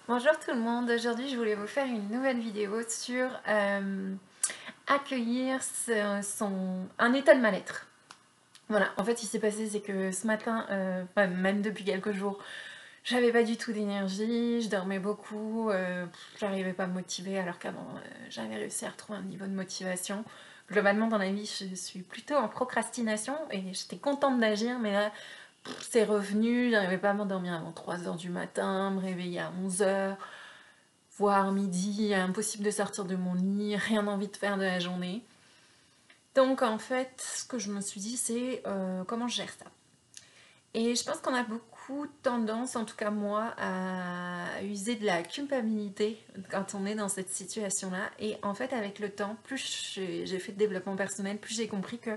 Bonjour tout le monde, aujourd'hui je voulais vous faire une nouvelle vidéo sur accueillir un état de mal-être. Voilà, en fait ce qui s'est passé c'est que ce matin, même depuis quelques jours, j'avais pas du tout d'énergie, je dormais beaucoup, j'arrivais pas à me motiver alors qu'avant j'avais réussi à retrouver un niveau de motivation. Globalement dans la vie je suis plutôt en procrastination et j'étais contente d'agir mais là c'est revenu, j'arrivais pas à m'endormir avant 3 h du matin, me réveiller à 11 h, voire midi, impossible de sortir de mon lit, rien envie de faire de la journée. Donc en fait, ce que je me suis dit, c'est comment je gère ça. Et je pense qu'on a beaucoup tendance, en tout cas moi, à user de la culpabilité quand on est dans cette situation-là. Et en fait, avec le temps, plus j'ai fait de développement personnel, plus j'ai compris que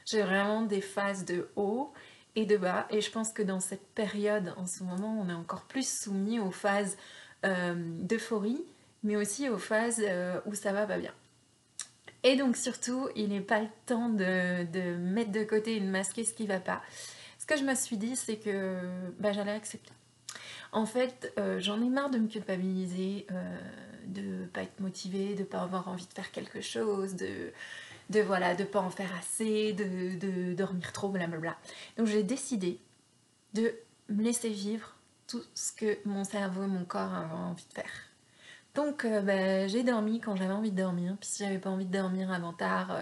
j'ai vraiment des phases de haut et de bas. Et je pense que dans cette période, en ce moment, on est encore plus soumis aux phases d'euphorie, mais aussi aux phases où ça va pas bien. Et donc surtout, il n'est pas le temps de mettre de côté et de masquer ce qui va pas. Ce que je me suis dit, c'est que j'allais accepter. En fait, j'en ai marre de me culpabiliser, de pas être motivée, de pas avoir envie de faire quelque chose, de pas en faire assez, de dormir trop, blablabla. Donc j'ai décidé de me laisser vivre tout ce que mon cerveau et mon corps avaient envie de faire. Donc j'ai dormi quand j'avais envie de dormir, puis si j'avais pas envie de dormir avant tard,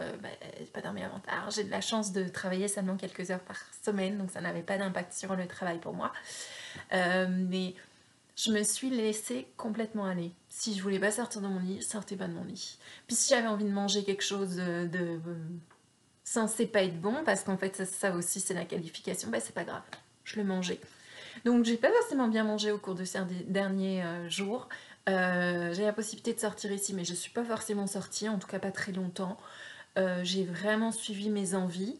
j'ai pas dormi avant tard. J'ai de la chance de travailler seulement quelques heures par semaine, donc ça n'avait pas d'impact sur le travail pour moi. Mais je me suis laissée complètement aller. Si je voulais pas sortir de mon lit, je sortais pas de mon lit. Puis si j'avais envie de manger quelque chose de censé pas être bon, parce qu'en fait ça aussi c'est la qualification, c'est pas grave, je le mangeais. Donc j'ai pas forcément bien mangé au cours de ces derniers jours. J'ai la possibilité de sortir ici, mais je suis pas forcément sortie, en tout cas pas très longtemps. J'ai vraiment suivi mes envies.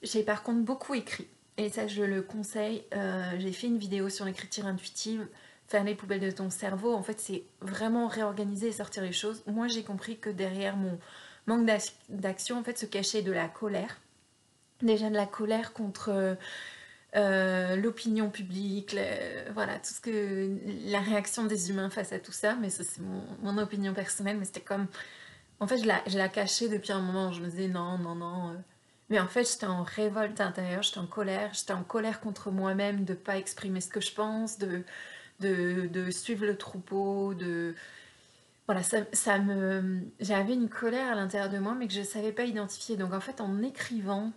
J'ai par contre beaucoup écrit, et ça je le conseille. J'ai fait une vidéo sur l'écriture intuitive, faire les poubelles de ton cerveau. En fait c'est vraiment réorganiser et sortir les choses. Moi j'ai compris que derrière mon manque d'action, en fait, se cachait de la colère. Déjà de la colère contre l'opinion publique, voilà, tout ce que la réaction des humains face à tout ça, mais ça c'est mon opinion personnelle, mais c'était comme, en fait je la cachais depuis un moment, je me disais non, non, non, mais en fait j'étais en révolte intérieure, j'étais en colère contre moi-même de pas exprimer ce que je pense, de suivre le troupeau, voilà, j'avais une colère à l'intérieur de moi, mais que je savais pas identifier, donc en fait en écrivant,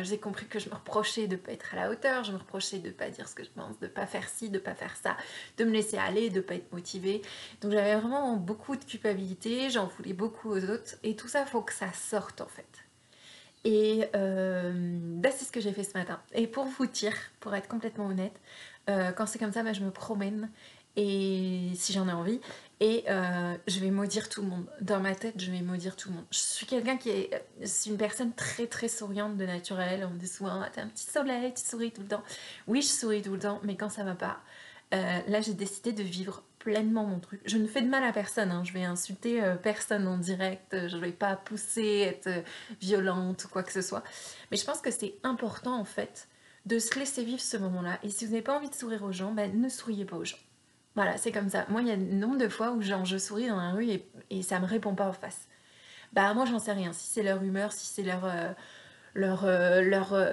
j'ai compris que je me reprochais de ne pas être à la hauteur, je me reprochais de ne pas dire ce que je pense, de ne pas faire ci, de ne pas faire ça, de me laisser aller, de ne pas être motivée. Donc j'avais vraiment beaucoup de culpabilité, j'en voulais beaucoup aux autres, et tout ça, il faut que ça sorte en fait. Et c'est ce que j'ai fait ce matin. Et pour vous dire, pour être complètement honnête, quand c'est comme ça, je me promène, et si j'en ai envie, et je vais maudire tout le monde. Dans ma tête, je vais maudire tout le monde. Je suis quelqu'un c'est une personne très très souriante de naturel. On me dit souvent, ah, t'as un petit soleil, tu souris tout le temps. Oui, je souris tout le temps, mais quand ça va pas, là j'ai décidé de vivre pleinement mon truc. Je ne fais de mal à personne, hein. Je vais insulter personne en direct, je vais pas pousser, être violente ou quoi que ce soit. Mais je pense que c'est important en fait de se laisser vivre ce moment-là. Et si vous n'avez pas envie de sourire aux gens, ne souriez pas aux gens. Voilà, c'est comme ça. Moi, il y a un nombre de fois où genre, je souris dans la rue et ça me répond pas en face. Moi, j'en sais rien. Si c'est leur humeur, si c'est leur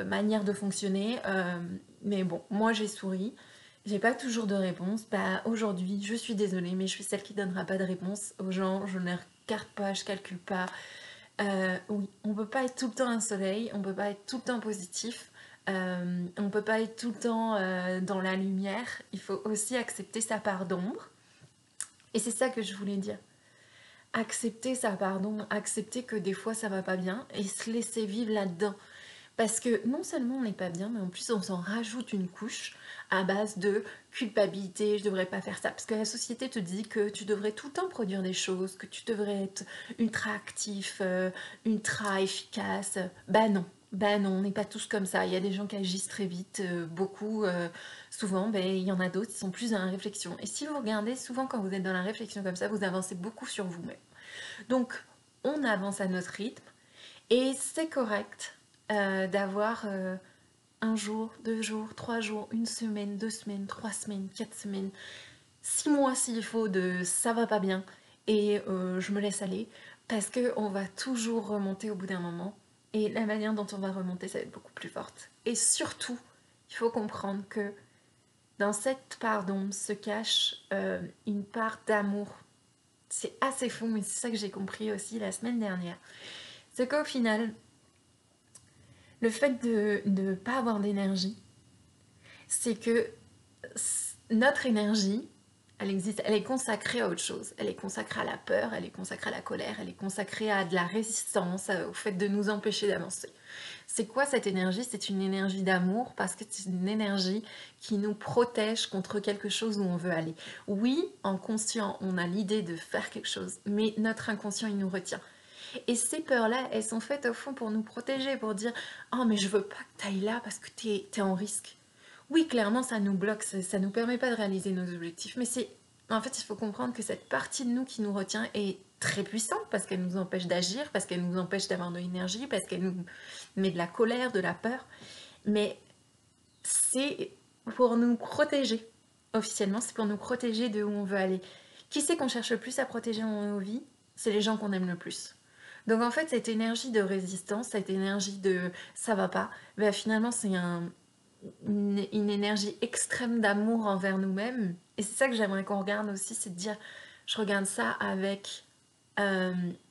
manière de fonctionner. Mais bon, moi, j'ai souri. J'ai pas toujours de réponse. Aujourd'hui, je suis désolée, mais je suis celle qui donnera pas de réponse aux gens. Je ne les regarde pas, je calcule pas. Oui, on peut pas être tout le temps un soleil, on peut pas être tout le temps positif, on peut pas être tout le temps dans la lumière. Il faut aussi accepter sa part d'ombre. Et c'est ça que je voulais dire. Accepter sa part d'ombre, accepter que des fois ça va pas bien et se laisser vivre là-dedans. Parce que non seulement on n'est pas bien, mais en plus on s'en rajoute une couche à base de culpabilité, je devrais pas faire ça. Parce que la société te dit que tu devrais tout le temps produire des choses, que tu devrais être ultra actif, ultra efficace. Non. Non, on n'est pas tous comme ça. Il y a des gens qui agissent très vite, beaucoup. Souvent, il y en a d'autres qui sont plus dans la réflexion. Et si vous regardez, souvent quand vous êtes dans la réflexion comme ça, vous avancez beaucoup sur vous-même. Donc, on avance à notre rythme et c'est correct d'avoir un jour, 2 jours, 3 jours, une semaine, 2 semaines, 3 semaines, 4 semaines. 6 mois s'il faut de ça va pas bien et je me laisse aller parce qu'on va toujours remonter au bout d'un moment et la manière dont on va remonter ça va être beaucoup plus forte. Et surtout, il faut comprendre que dans cette part d'ombre se cache une part d'amour. C'est assez fou, mais c'est ça que j'ai compris aussi la semaine dernière. C'est qu'au final, le fait de ne pas avoir d'énergie, c'est que notre énergie, elle existe, elle est consacrée à autre chose. Elle est consacrée à la peur, elle est consacrée à la colère, elle est consacrée à de la résistance, au fait de nous empêcher d'avancer. C'est quoi cette énergie? C'est une énergie d'amour parce que c'est une énergie qui nous protège contre quelque chose où on veut aller. Oui, en conscient, on a l'idée de faire quelque chose, mais notre inconscient, il nous retient. Et ces peurs-là, elles sont faites au fond pour nous protéger, pour dire « Oh, mais je veux pas que tu ailles là parce que t'es en risque. » Oui, clairement, ça nous bloque, ça nous permet pas de réaliser nos objectifs, mais c'est... En fait, il faut comprendre que cette partie de nous qui nous retient est très puissante parce qu'elle nous empêche d'agir, parce qu'elle nous empêche d'avoir de l'énergie, parce qu'elle nous met de la colère, de la peur. Mais c'est pour nous protéger. Officiellement, c'est pour nous protéger de où on veut aller. Qui c'est qu'on cherche le plus à protéger dans nos vies? C'est les gens qu'on aime le plus. Donc en fait, cette énergie de résistance, cette énergie de ça va pas, ben finalement c'est une énergie extrême d'amour envers nous-mêmes. Et c'est ça que j'aimerais qu'on regarde aussi, c'est de dire, je regarde ça avec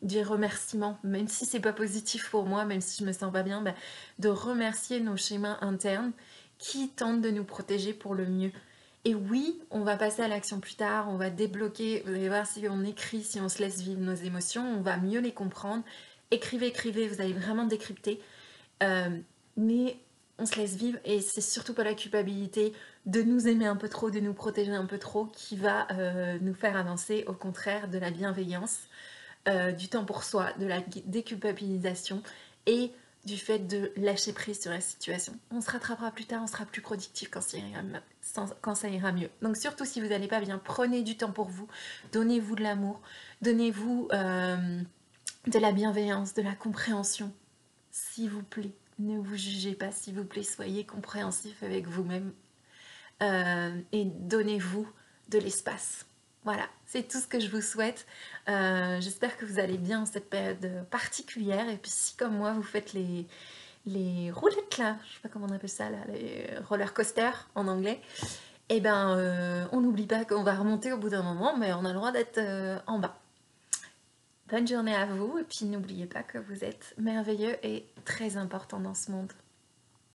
des remerciements, même si c'est pas positif pour moi, même si je me sens pas bien, ben, de remercier nos schémas internes qui tentent de nous protéger pour le mieux. Et oui, on va passer à l'action plus tard, on va débloquer, vous allez voir si on écrit, si on se laisse vivre nos émotions, on va mieux les comprendre. Écrivez, écrivez, vous allez vraiment décrypter. Mais on se laisse vivre et c'est surtout pas la culpabilité de nous aimer un peu trop, de nous protéger un peu trop qui va nous faire avancer, au contraire de la bienveillance, du temps pour soi, de la déculpabilisation et du fait de lâcher prise sur la situation. On se rattrapera plus tard, on sera plus productif quand ça ira mieux. Donc surtout si vous n'allez pas bien, prenez du temps pour vous, donnez-vous de l'amour, donnez-vous de la bienveillance, de la compréhension, s'il vous plaît. Ne vous jugez pas, s'il vous plaît, soyez compréhensif avec vous-même et donnez-vous de l'espace. Voilà, c'est tout ce que je vous souhaite. J'espère que vous allez bien en cette période particulière. Et puis si comme moi, vous faites les roulettes là, je sais pas comment on appelle ça, là, les roller coasters en anglais, et ben on n'oublie pas qu'on va remonter au bout d'un moment, mais on a le droit d'être en bas. Bonne journée à vous et puis n'oubliez pas que vous êtes merveilleux et très important dans ce monde.